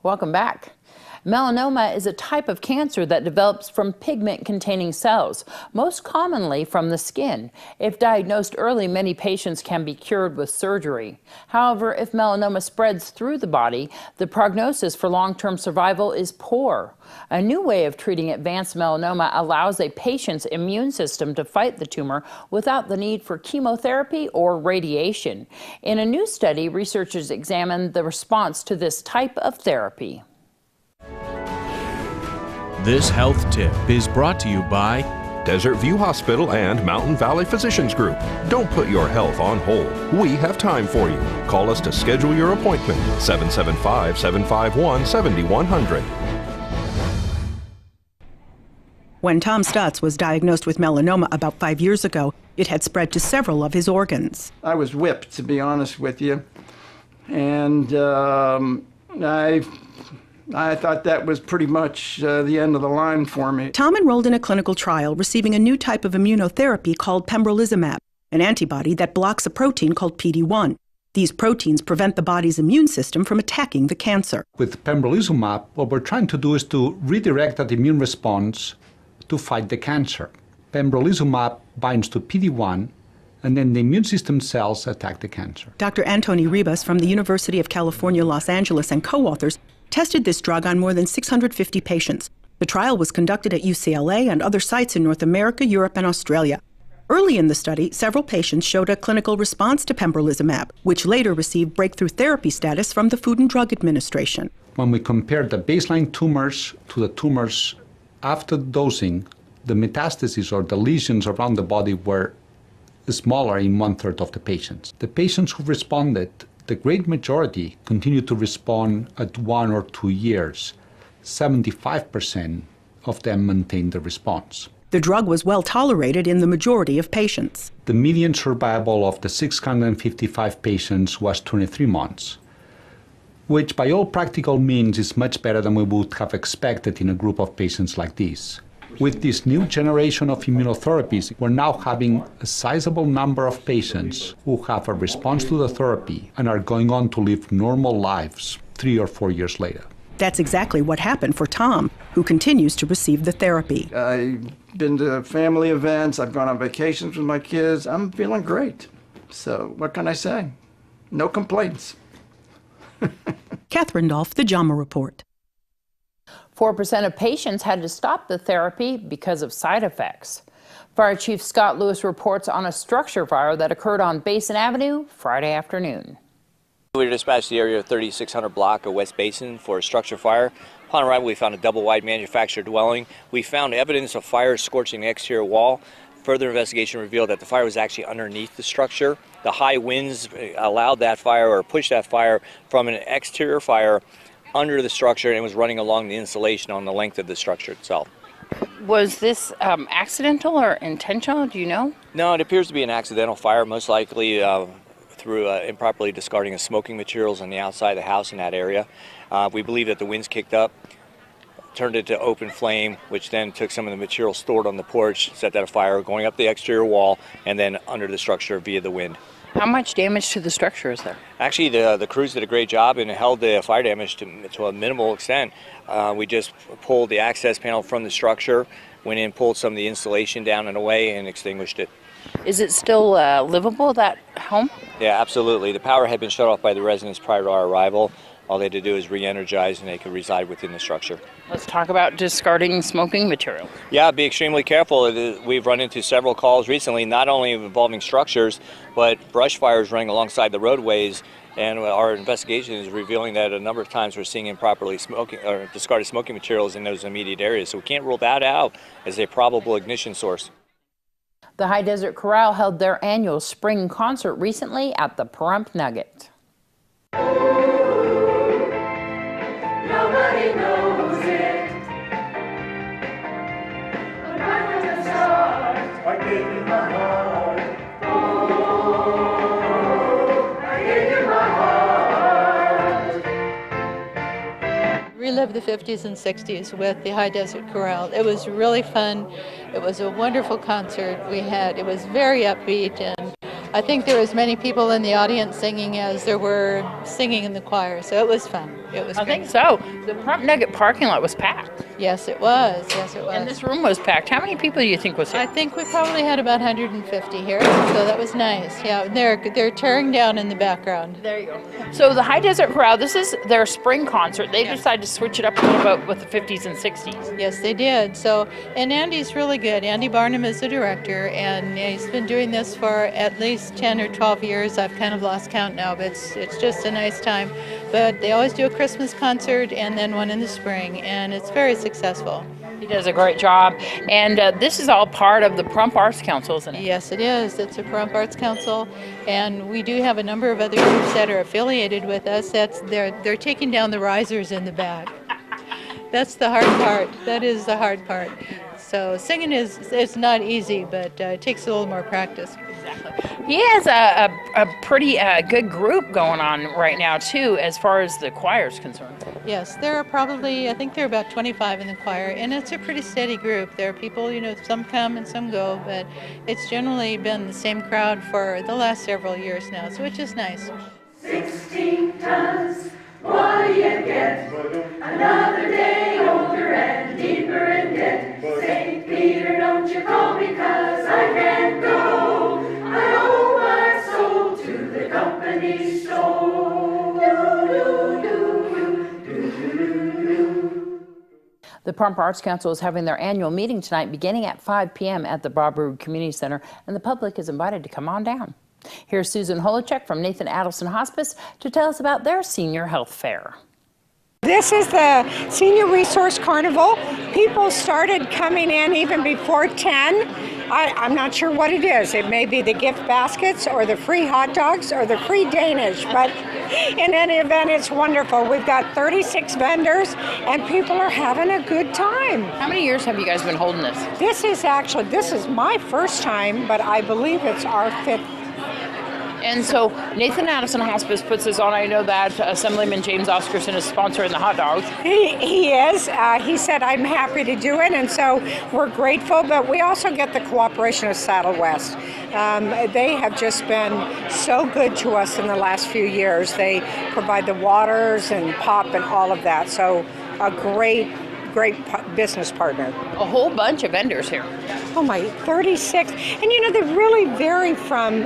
Welcome back. Melanoma is a type of cancer that develops from pigment-containing cells, most commonly from the skin. If diagnosed early, many patients can be cured with surgery. However, if melanoma spreads through the body, the prognosis for long-term survival is poor. A new way of treating advanced melanoma allows a patient's immune system to fight the tumor without the need for chemotherapy or radiation. In a new study, researchers examined the response to this type of therapy. This health tip is brought to you by Desert View Hospital and Mountain Valley Physicians Group. Don't put your health on hold. We have time for you. Call us to schedule your appointment. 775-751-7100. When Tom Stutz was diagnosed with melanoma about 5 years ago, it had spread to several of his organs. I was whipped, to be honest with you. And I thought that was pretty much the end of the line for me. Tom enrolled in a clinical trial receiving a new type of immunotherapy called pembrolizumab, an antibody that blocks a protein called PD-1. These proteins prevent the body's immune system from attacking the cancer. With pembrolizumab, what we're trying to do is to redirect that immune response to fight the cancer. Pembrolizumab binds to PD-1, and then the immune system cells attack the cancer. Dr. Antoni Ribas from the University of California, Los Angeles and co-authors tested this drug on more than 650 patients. The trial was conducted at UCLA and other sites in North America, Europe, and Australia. Early in the study, several patients showed a clinical response to pembrolizumab, which later received breakthrough therapy status from the Food and Drug Administration. When we compared the baseline tumors to the tumors after dosing, the metastases or the lesions around the body were smaller in 1/3 of the patients. The patients who responded, the great majority continued to respond at 1 or 2 years. 75% of them maintained the response. The drug was well tolerated in the majority of patients. The median survival of the 655 patients was 23 months, which by all practical means is much better than we would have expected in a group of patients like this. With this new generation of immunotherapies, we're now having a sizable number of patients who have a response to the therapy and are going on to live normal lives 3 or 4 years later. That's exactly what happened for Tom, who continues to receive the therapy. I've been to family events, I've gone on vacations with my kids. I'm feeling great. So what can I say? No complaints. Catherine Dolph, The JAMA Report. 4% of patients had to stop the therapy because of side effects. Fire Chief Scott Lewis reports on a structure fire that occurred on Basin Avenue Friday afternoon. We were dispatched to the area of 3600 block of West Basin for a structure fire. Upon arrival, we found a double-wide manufactured dwelling. We found evidence of fire scorching the exterior wall. Further investigation revealed that the fire was actually underneath the structure. The high winds allowed that fire or pushed that fire from an exterior fire under the structure, and it was running along the insulation on the length of the structure itself. Was this accidental or intentional? Do you know? No, it appears to be an accidental fire, most likely through improperly discarding of smoking materials on the outside of the house in that area. We believe that the winds kicked up, turned it to open flame, which then took some of the material stored on the porch, set that afire, going up the exterior wall, and then under the structure via the wind. How much damage to the structure is there? Actually, the crews did a great job and held the fire damage to a minimal extent. We just pulled the access panel from the structure, went in, pulled some of the insulation down and away, and extinguished it. Is it still livable, that home? Yeah, absolutely. The power had been shut off by the residents prior to our arrival. All they had to do is re-energize and they could reside within the structure. Let's talk about discarding smoking material. Yeah, be extremely careful. We've run into several calls recently, not only involving structures, but brush fires running alongside the roadways. And our investigation is revealing that a number of times we're seeing improperly smoking or discarded smoking materials in those immediate areas. So we can't rule that out as a probable ignition source. The High Desert Chorale held their annual spring concert recently at the Pahrump Nugget. Nobody knows it. But right from the start, I gave you my heart. Oh, I gave you my heart. Relive the 50s and 60s with the High Desert Chorale. It was really fun. It was a wonderful concert we had. It was very upbeat, and I think there were as many people in the audience singing as there were singing in the choir, so it was fun. It was I great. think so. The Prump Nugget parking lot was packed. Yes, it was. Yes, it was. And this room was packed. How many people do you think was here? I think we probably had about 150 here, so that was nice. Yeah, they're tearing down in the background. There you go. So the High Desert Chorale, this is their spring concert. They decided to switch it up a little bit with the 50s and 60s. Yes, they did. So, and Andy's really good. Andy Barnum is the director, and he's been doing this for at least 10 or 12 years. I've kind of lost count now, but it's just a nice time. But they always do a Christmas concert and then one in the spring, and it's very successful. He does a great job. And this is all part of the Prump Arts Council, isn't it? Yes, it is. It's a Prump Arts Council, and we do have a number of other groups that are affiliated with us. They're taking down the risers in the back. That's the hard part. That is the hard part. So singing it's not easy, but it takes a little more practice. Exactly. He has a pretty good group going on right now, too, as far as the choir is concerned. Yes, there are probably, I think there are about 25 in the choir, and it's a pretty steady group. There are people, some come and some go, but it's generally been the same crowd for the last several years now, so which is nice. 16 tons, what do you get? Another day older and deeper in debt. St. Peter, don't you call me 'cause I can't go. I owe my soul to the company store. The Prump Arts Council is having their annual meeting tonight beginning at 5 p.m. at the Bob Roode Community Center, and the public is invited to come on down. Here's Susan Holacek from Nathan Adelson Hospice to tell us about their senior health fair. This is the Senior Resource Carnival. People started coming in even before 10. I'm not sure what it is. It may be the gift baskets or the free hot dogs or the free Danish, but in any event, it's wonderful. We've got 36 vendors and people are having a good time. How many years have you guys been holding this? This is my first time, but I believe it's our 5th. And so Nathan Addison Hospice puts this on. I know that Assemblyman James Oscarson is sponsoring the hot dogs. He is. He said, I'm happy to do it, and so we're grateful, but we also get the cooperation of Saddle West. They have just been so good to us in the last few years. They provide the waters and pop and all of that, so a great business partner. A whole bunch of vendors here. Oh my, 36. And they really vary from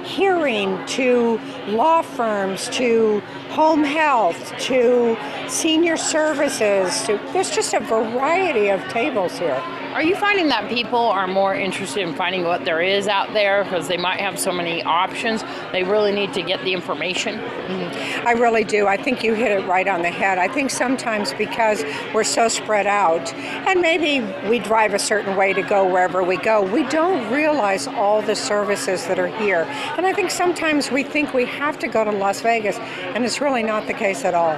hearing to law firms to home health to senior services. There's just a variety of tables here. Are you finding that people are more interested in finding what there is out there because they might have so many options? They really need to get the information? Mm-hmm. I really do. I think you hit it right on the head. I think sometimes because we're so spread out and maybe we drive a certain way to go wherever we go, we don't realize all the services that are here. And I think sometimes we think we have to go to Las Vegas, and it's really not the case at all.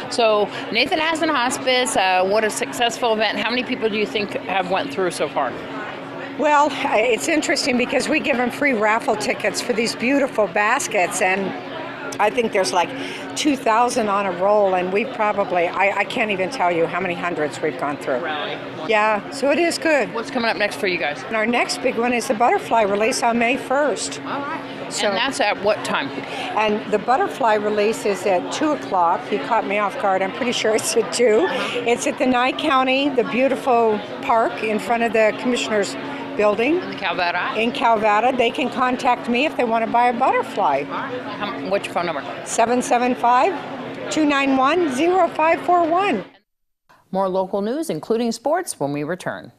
So Nathan Addison Hospice, what a successful event. How many people do you think have went through so far? Well, it's interesting because we give them free raffle tickets for these beautiful baskets, and I think there's like 2,000 on a roll, and we've probably, I can't even tell you how many hundreds we've gone through. Really? Yeah, so it is good. What's coming up next for you guys? And our next big one is the butterfly release on May 1st. All right. So, and that's at what time? And the butterfly release is at 2 o'clock. You caught me off guard. I'm pretty sure it's at 2. It's at the Nye County, the beautiful park in front of the Commissioner's building. In Calvada? In Calvada. They can contact me if they want to buy a butterfly. All right. What's your phone number? 775-291-0541. More local news, including sports, when we return.